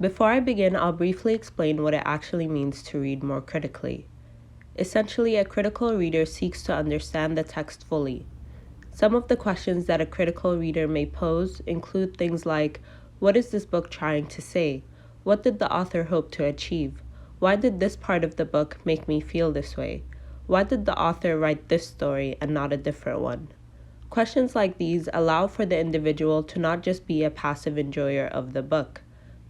Before I begin, I'll briefly explain what it actually means to read more critically. Essentially, a critical reader seeks to understand the text fully. Some of the questions that a critical reader may pose include things like, what is this book trying to say? What did the author hope to achieve? Why did this part of the book make me feel this way? Why did the author write this story and not a different one? Questions like these allow for the individual to not just be a passive enjoyer of the book.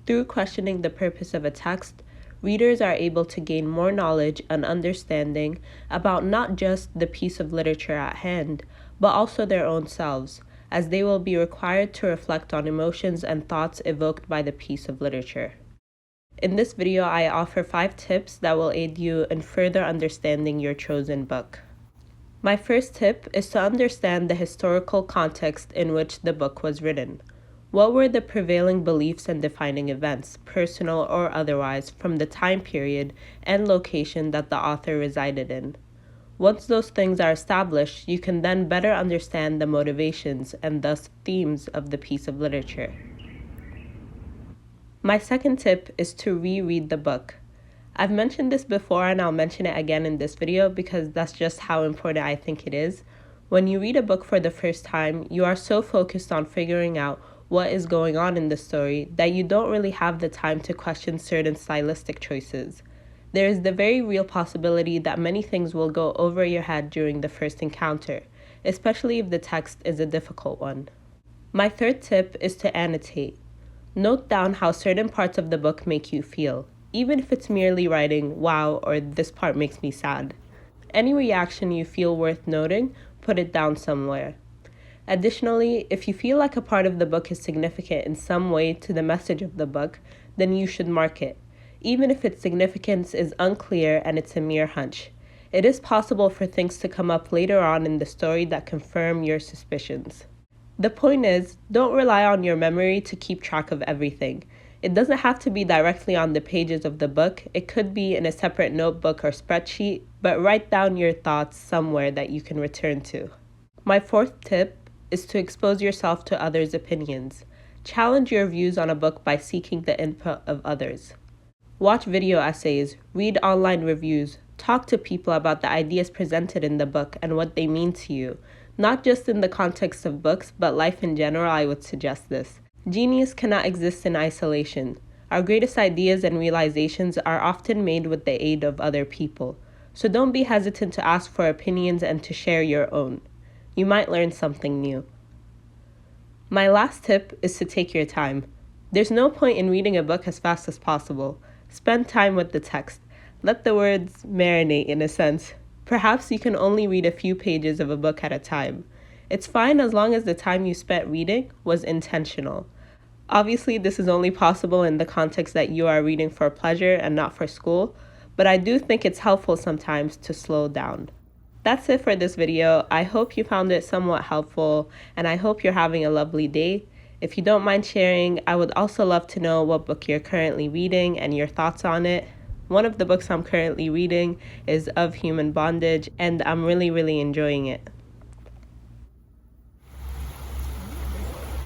Through questioning the purpose of a text, readers are able to gain more knowledge and understanding about not just the piece of literature at hand, but also their own selves, as they will be required to reflect on emotions and thoughts evoked by the piece of literature. In this video, I offer 5 tips that will aid you in further understanding your chosen book. My first tip is to understand the historical context in which the book was written. What were the prevailing beliefs and defining events, personal or otherwise, from the time period and location that the author resided in? Once those things are established, you can then better understand the motivations and thus themes of the piece of literature. My second tip is to reread the book. I've mentioned this before and I'll mention it again in this video because that's just how important I think it is. When you read a book for the first time, you are so focused on figuring out what is going on in the story that you don't really have the time to question certain stylistic choices. There is the very real possibility that many things will go over your head during the first encounter, especially if the text is a difficult one. My third tip is to annotate. Note down how certain parts of the book make you feel, even if it's merely writing, wow, or this part makes me sad. Any reaction you feel worth noting, put it down somewhere. Additionally, if you feel like a part of the book is significant in some way to the message of the book, then you should mark it, even if its significance is unclear and it's a mere hunch. It is possible for things to come up later on in the story that confirm your suspicions. The point is, don't rely on your memory to keep track of everything. It doesn't have to be directly on the pages of the book. It could be in a separate notebook or spreadsheet, but write down your thoughts somewhere that you can return to. My fourth tip is to expose yourself to others' opinions. Challenge your views on a book by seeking the input of others. Watch video essays, read online reviews, talk to people about the ideas presented in the book and what they mean to you. Not just in the context of books, but life in general, I would suggest this. Genius cannot exist in isolation. Our greatest ideas and realizations are often made with the aid of other people. So don't be hesitant to ask for opinions and to share your own. You might learn something new. My last tip is to take your time. There's no point in reading a book as fast as possible. Spend time with the text. Let the words marinate in a sense. Perhaps you can only read a few pages of a book at a time. It's fine as long as the time you spent reading was intentional. Obviously, this is only possible in the context that you are reading for pleasure and not for school, but I do think it's helpful sometimes to slow down. That's it for this video. I hope you found it somewhat helpful, and I hope you're having a lovely day. If you don't mind sharing, I would also love to know what book you're currently reading and your thoughts on it. One of the books I'm currently reading is Of Human Bondage, and I'm really enjoying it.